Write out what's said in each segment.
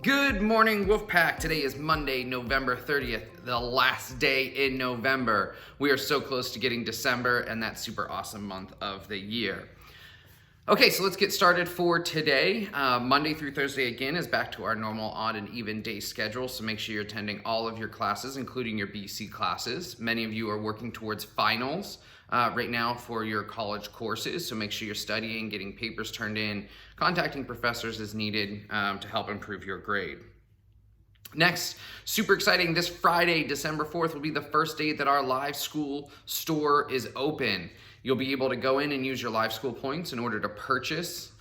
Good morning, Wolfpack. Today is Monday, November 30th, the last day in November. We are so close to getting December and that super awesome month of the year. Okay, so let's get started for today. Monday through Thursday again is back to our normal odd and even day schedule, so make sure you're attending all of your classes, including your BC classes. Many of you are working towards finals right now for your college courses, so make sure you're studying, getting papers turned in, contacting professors as needed to help improve your grade. Next, super exciting, this Friday, December 4th, will be the first day that our live school store is open. You'll be able to go in and use your live school points in order to purchase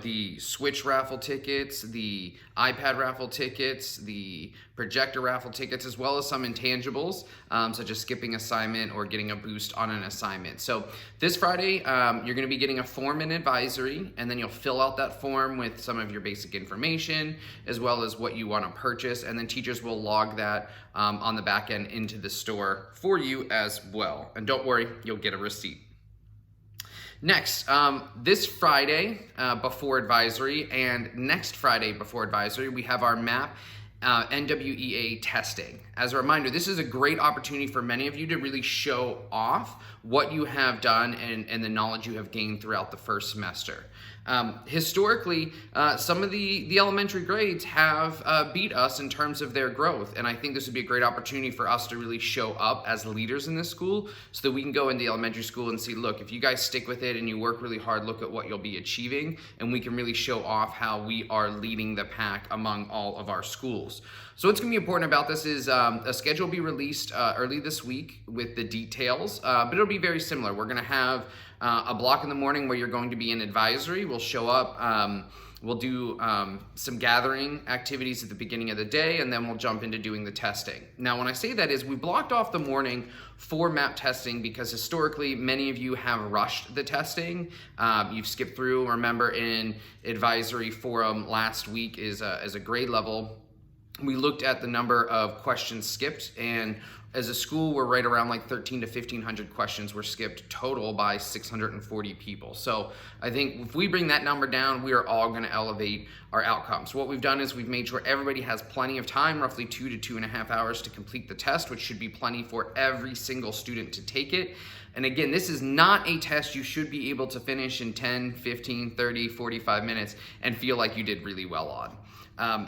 the Switch raffle tickets, the iPad raffle tickets, the projector raffle tickets, as well as some intangibles, such as skipping assignment or getting a boost on an assignment. So this Friday, you're gonna be getting a form in advisory, and then you'll fill out that form with some of your basic information, as well as what you wanna purchase, and then teachers will log that on the back end into the store for you as well. And don't worry, you'll get a receipt. Next, this Friday before advisory and next Friday before advisory, we have our MAP NWEA testing. As a reminder, this is a great opportunity for many of you to really show off what you have done and the knowledge you have gained throughout the first semester. Historically, some of the elementary grades have beat us in terms of their growth, and I think this would be a great opportunity for us to really show up as leaders in this school so that we can go into elementary school and see, look, if you guys stick with it and you work really hard, look at what you'll be achieving, and we can really show off how we are leading the pack among all of our schools. So what's going to be important about this is a schedule will be released early this week with the details, but it'll be very similar. We're going to have a block in the morning where you're going to be in advisory. We'll show up, we'll do some gathering activities at the beginning of the day, and then we'll jump into doing the testing. Now, when I say that is we blocked off the morning for MAP testing because historically many of you have rushed the testing. You've skipped through. Remember, in advisory forum last week is a grade level. We looked at the number of questions skipped, and as a school, we're right around like 1,300 to 1,500 questions were skipped total by 640 people. So I think if we bring that number down, we are all gonna elevate our outcomes. So what we've done is we've made sure everybody has plenty of time, roughly 2 to 2.5 hours to complete the test, which should be plenty for every single student to take it. And again, this is not a test you should be able to finish in 10, 15, 30, 45 minutes and feel like you did really well on.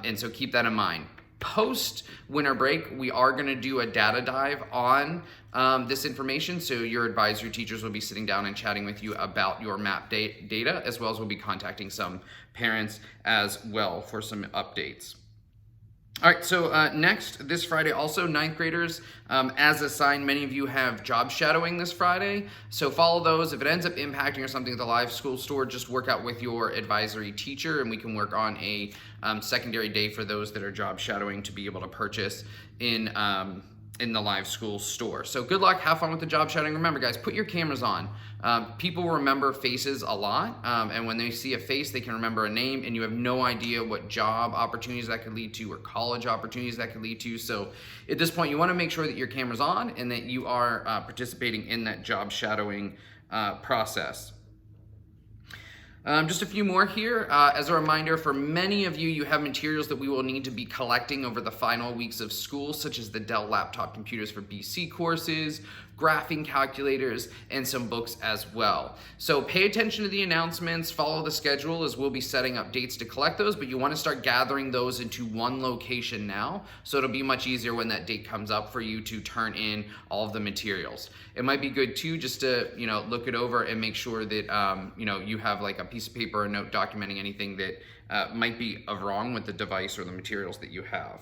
And so keep that in mind. Post winter break, we are going to do a data dive on this information. So your advisory teachers will be sitting down and chatting with you about your MAP data, as well as we'll be contacting some parents as well for some updates. All right, so next, this Friday, also ninth graders, as assigned, many of you have job shadowing this Friday. So follow those. If it ends up impacting or something at the live school store, just work out with your advisory teacher, and we can work on a secondary day for those that are job shadowing to be able to purchase in the live school store. So good luck, have fun with the job shadowing. Remember guys, put your cameras on. People remember faces a lot, and when they see a face, they can remember a name, and you have no idea what job opportunities that could lead to or college opportunities that could lead to. So at this point, you wanna make sure that your camera's on and that you are participating in that job shadowing process. Just a few more here. As a reminder, for many of you, you have materials that we will need to be collecting over the final weeks of school, such as the Dell laptop computers for BC courses, graphing calculators, and some books as well. So pay attention to the announcements, follow the schedule as we'll be setting up dates to collect those, but you want to start gathering those into one location now, so it'll be much easier when that date comes up for you to turn in all of the materials. It might be good too just to look it over and make sure that you have like a piece of paper or note documenting anything that might be wrong with the device or the materials that you have.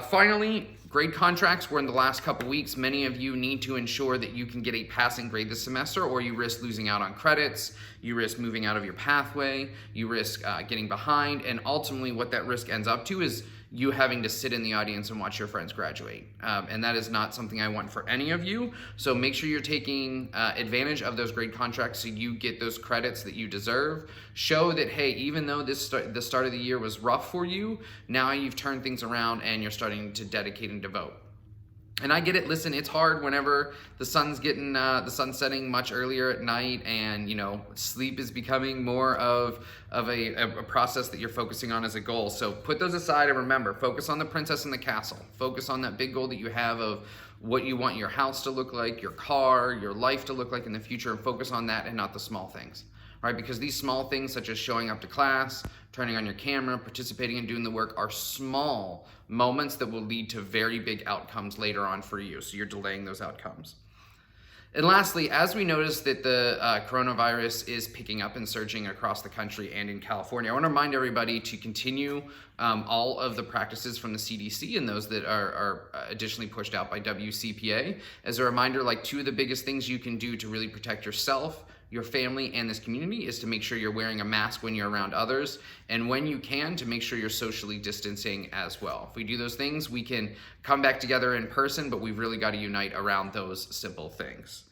Finally, grade contracts were in the last couple weeks. Many of you need to ensure that you can get a passing grade this semester, or you risk losing out on credits, you risk moving out of your pathway, you risk getting behind, and ultimately what that risk ends up to is you having to sit in the audience and watch your friends graduate. And that is not something I want for any of you. So make sure you're taking advantage of those grade contracts so you get those credits that you deserve. Show that, hey, even though the start of the year was rough for you, now you've turned things around and you're starting to dedicate and devote. And I get it. Listen, it's hard whenever the sun's setting much earlier at night, and sleep is becoming more of a process that you're focusing on as a goal. So put those aside and remember, focus on the princess and the castle. Focus on that big goal that you have of what you want your house to look like, your car, your life to look like in the future, and focus on that and not the small things. Right? Because these small things, such as showing up to class, turning on your camera, participating and doing the work, are small moments that will lead to very big outcomes later on for you. So you're delaying those outcomes. And lastly, as we notice that the coronavirus is picking up and surging across the country and in California, I want to remind everybody to continue all of the practices from the CDC and those that are additionally pushed out by WCPA. As a reminder, like 2 of the biggest things you can do to really protect yourself, your family, and this community is to make sure you're wearing a mask when you're around others, and when you can, to make sure you're socially distancing as well. If we do those things, we can come back together in person, but we've really got to unite around those simple things.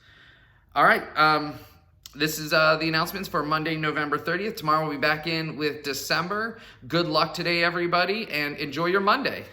All right, this is the announcements for Monday, November 30th. Tomorrow we'll be back in with December. Good luck today, everybody, and enjoy your Monday.